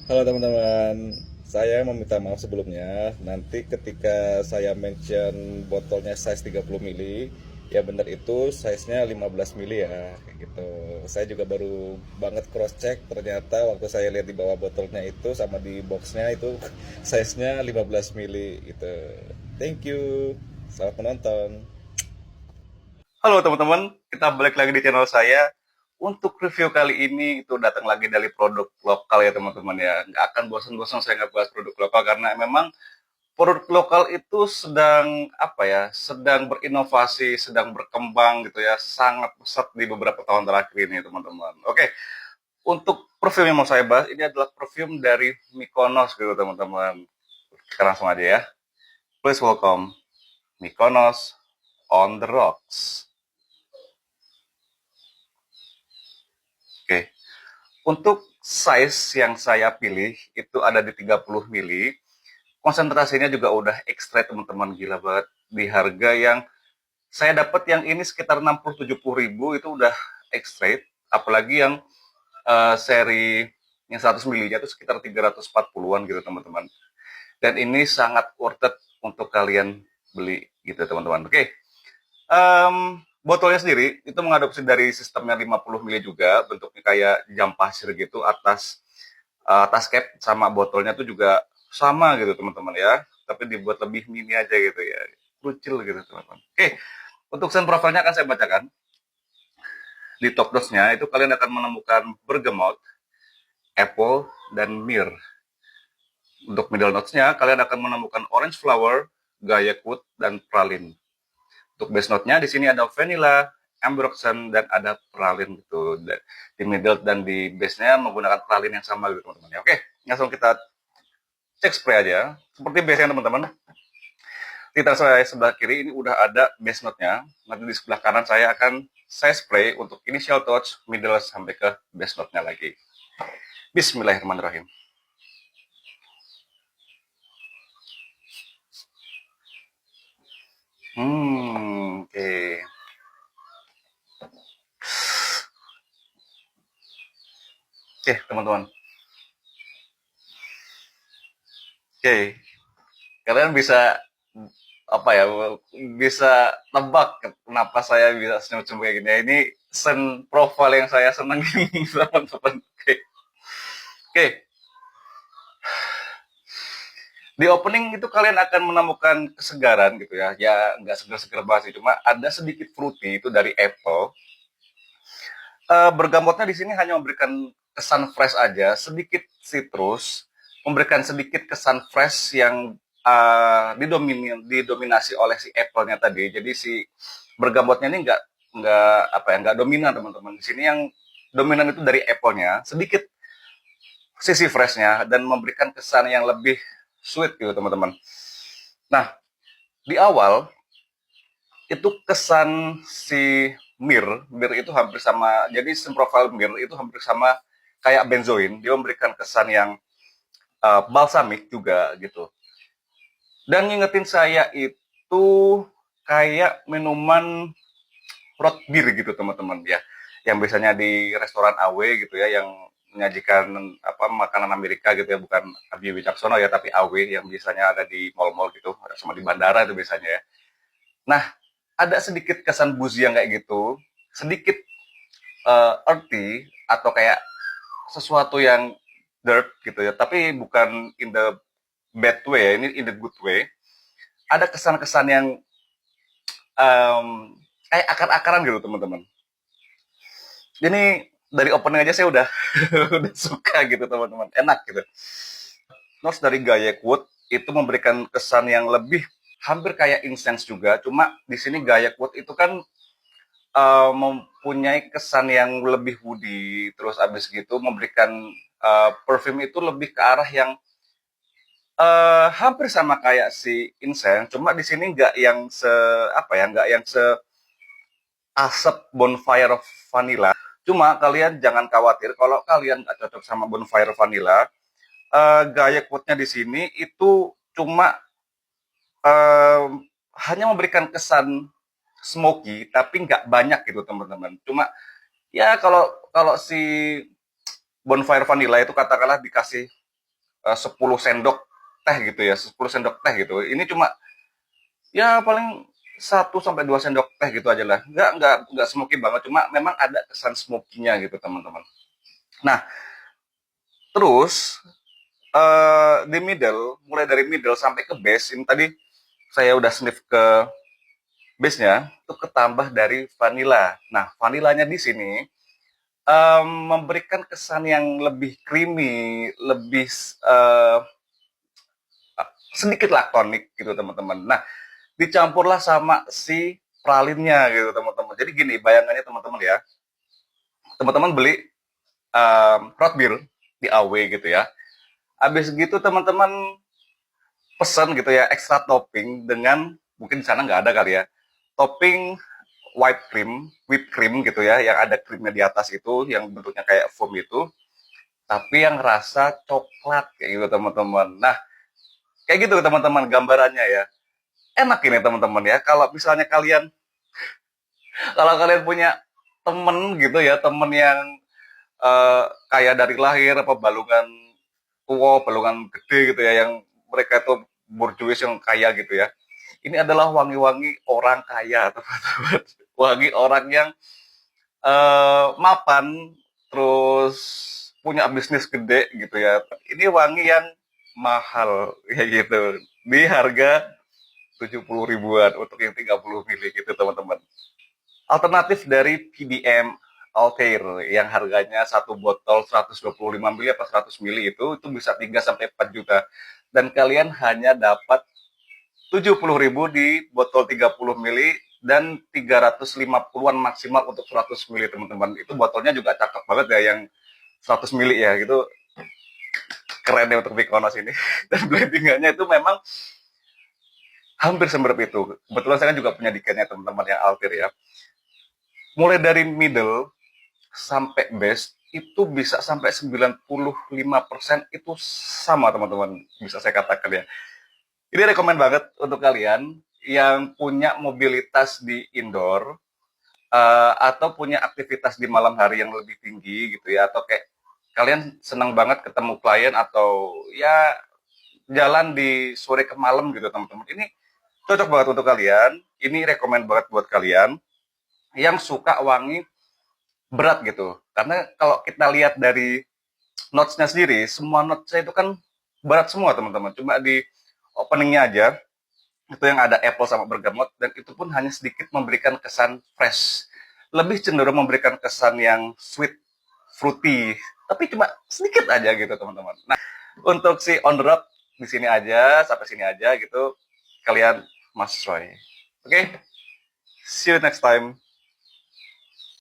Halo teman-teman, saya meminta maaf sebelumnya. Nanti ketika saya mention botolnya size 30 mili, ya benar itu size-nya 15 mili ya, kayak gitu. Saya juga baru banget cross check, ternyata waktu saya lihat di bawah botolnya itu sama di boxnya itu size-nya 15 mili gitu. Thank you. Selamat menonton. Halo teman-teman, kita balik lagi di channel saya. Untuk review kali ini itu datang lagi dari produk lokal ya teman-teman ya. Nggak akan bosan-bosan saya nggak bahas produk lokal karena memang produk lokal itu sedang apa ya, sedang berinovasi, sedang berkembang gitu ya, sangat pesat di beberapa tahun terakhir ini teman-teman. Oke, untuk perfume yang mau saya bahas ini adalah perfume dari Mykonos gitu teman-teman. Kita langsung aja ya. Please welcome Mykonos on the Rocks. Oke, untuk size yang saya pilih itu ada di 30 mili. Konsentrasinya juga udah ekstra teman-teman, gila banget. Di harga yang saya dapat yang ini sekitar 60-70 ribu itu udah ekstra. Apalagi yang seri yang 100 milinya itu sekitar 340-an gitu teman-teman. Dan ini sangat worth it untuk kalian beli gitu teman-teman. Oke, botolnya sendiri itu mengadopsi dari sistemnya 50 mili juga, bentuknya kayak jam pasir gitu, atas cap sama botolnya tuh juga sama gitu teman-teman ya, tapi dibuat lebih mini aja gitu ya, kecil gitu teman-teman. Oke, untuk sound profile-nya akan saya bacakan. Di top dose-nya itu kalian akan menemukan bergamot, apple, dan myrrh. Untuk middle notes-nya kalian akan menemukan orange flower, guaiac wood, dan pralin. Untuk base note-nya di sini ada vanilla, ambroxan, dan ada pralin gitu. Di middle dan di base-nya menggunakan pralin yang sama gitu teman-teman. Oke, langsung kita cek spray aja. Seperti biasanya teman-teman, di tas saya sebelah kiri ini udah ada base note-nya. Nanti di sebelah kanan saya spray untuk initial touch, middle sampai ke base note-nya lagi. Bismillahirrahmanirrahim. Oke. Okay. Oke, teman-teman. Oke, kalian bisa apa ya, bisa tebak kenapa saya bisa senyum-senyum kayak gini. Ini sen profile yang saya senang teman-teman. Oke. Oke, di opening itu kalian akan menemukan kesegaran gitu ya. Ya nggak segar-segar banget sih, cuma ada sedikit fruity itu dari apple. Bergamotnya di sini hanya memberikan kesan fresh aja, sedikit citrus, memberikan sedikit kesan fresh yang didominasi oleh si apple-nya tadi. Jadi si bergamotnya ini nggak apa ya, nggak dominan teman-teman. Di sini yang dominan itu dari apple-nya, sedikit sisi freshnya dan memberikan kesan yang lebih sweet gitu teman-teman. Nah, di awal itu kesan si mir itu hampir sama. Jadi sim profile mir itu hampir sama kayak benzoin. Dia memberikan kesan yang balsamik juga gitu. Dan ngingetin saya itu kayak minuman root beer gitu teman-teman ya. Yang biasanya di restoran AW gitu ya, yang menyajikan apa makanan Amerika gitu ya, bukan Abi Wicaksono ya, tapi AW yang biasanya ada di mall-mall gitu, sama di bandara itu biasanya ya. Nah, ada sedikit kesan buzi yang kayak gitu, sedikit earthy atau kayak sesuatu yang dirt gitu ya, tapi bukan in the bad way ya, ini in the good way. Ada kesan-kesan yang kayak akar-akaran gitu teman-teman. Ini dari opening aja saya udah udah suka gitu teman-teman, enak gitu. Notes dari Gayak Wood itu memberikan kesan yang lebih hampir kayak incense juga, cuma di sini Gayak Wood itu kan mempunyai kesan yang lebih woody, terus abis gitu memberikan perfume itu lebih ke arah yang hampir sama kayak si incense, cuma di sini nggak yang se apa ya, nggak yang se asap bonfire vanilla. Cuma kalian jangan khawatir kalau kalian nggak cocok sama bonfire vanilla. Gaya quote-nya di sini itu cuma uh, hanya memberikan kesan smoky, tapi nggak banyak gitu teman-teman. Cuma ya kalau kalau si bonfire vanilla itu katakanlah dikasih 10 sendok teh gitu ya, 10 sendok teh gitu. Ini cuma ya paling 1 sampai 2 sendok teh gitu aja lah. Nggak smoky banget, cuma memang ada kesan smoky-nya gitu teman-teman. Nah, terus di middle, mulai dari middle sampai ke base, ini tadi saya udah sniff ke base-nya, itu ketambah dari vanilla. Nah, vanilanya di sini memberikan kesan yang lebih creamy, lebih eh, sedikit laktonik gitu teman-teman. Nah, dicampurlah sama si pralinnya gitu teman-teman. Jadi gini bayangannya teman-teman ya, teman-teman beli root beer di AW gitu ya. Habis gitu teman-teman pesan gitu ya ekstra topping dengan mungkin di sana nggak ada kali ya topping whipped cream gitu ya yang ada krimnya di atas itu yang bentuknya kayak foam itu tapi yang rasa coklat kayak gitu teman-teman. Nah kayak gitu teman-teman gambarannya ya, enak ini teman-teman ya kalau kalian punya temen gitu ya, temen yang kayak dari lahir apa balungan tua, balungan gede gitu ya, yang mereka itu borjuis yang kaya gitu ya. Ini adalah wangi-wangi orang kaya, teman-teman. Wangi orang yang mapan, terus punya bisnis gede gitu ya. Ini wangi yang mahal, kayak gitu. Di harga 70 ribuan untuk yang 30 mili gitu, teman-teman. Alternatif dari PDM Altair yang harganya satu botol 125 mili atau 100 mili itu bisa 3 sampai 4 juta. Dan kalian hanya dapat 70 ribu di botol 30 mili dan 350-an maksimal untuk 100 mili teman-teman. Itu botolnya juga cakep banget ya yang 100 mili ya, gitu keren ya untuk Mykonos ini. Dan blendingannya itu memang hampir semirip itu. Kebetulan saya kan juga punya dikennya teman-teman yang Altair ya. Mulai dari middle sampai base itu bisa sampai 95% itu sama teman-teman, bisa saya katakan ya. Ini rekomend banget untuk kalian yang punya mobilitas di indoor atau punya aktivitas di malam hari yang lebih tinggi gitu ya, atau kayak kalian senang banget ketemu klien atau ya jalan di sore ke malam gitu teman-teman. Ini cocok banget untuk kalian. Ini rekomend banget buat kalian yang suka wangi berat gitu. Karena kalau kita lihat dari notes-nya sendiri, semua notes-nya itu kan berat semua teman-teman. Cuma di openingnya aja itu yang ada apple sama bergamot, dan itu pun hanya sedikit memberikan kesan fresh, lebih cenderung memberikan kesan yang sweet, fruity, tapi cuma sedikit aja gitu teman-teman. Nah untuk si on the rock di sini aja, sampai sini aja gitu, kalian must try. Oke, see you next time.